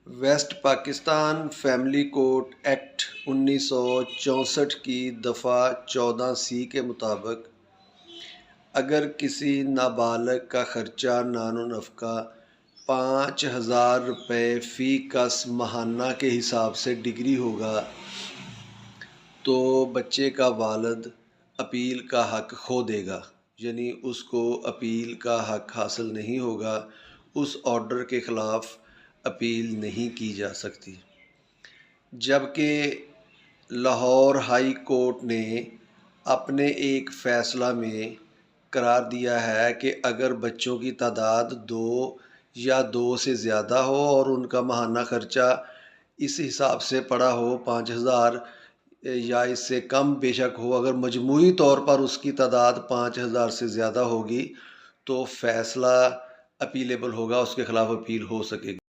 Waste Pakistan family court act 1964 کی دفعہ 14C کے مطابق اگر کسی نابالغ کا خرچہ نان و نفقہ 5,000 روپے فی کس ماہانہ کے حساب سے ڈگری ہوگا تو بچے کا والد اپیل کا حق کھو دے گا، یعنی اس کو اپیل کا حق حاصل نہیں ہوگا، اس آرڈر کے خلاف اپیل نہیں کی جا سکتی۔ جبکہ لاہور ہائی کورٹ نے اپنے ایک فیصلہ میں قرار دیا ہے کہ اگر بچوں کی تعداد 2 یا 2 سے زیادہ ہو اور ان کا ماہانہ خرچہ اس حساب سے پڑا ہو 5,000 یا اس سے کم بے شک ہو، اگر مجموعی طور پر اس کی تعداد 5,000 سے زیادہ ہوگی تو فیصلہ اپیلیبل ہوگا، اس کے خلاف اپیل ہو سکے گی۔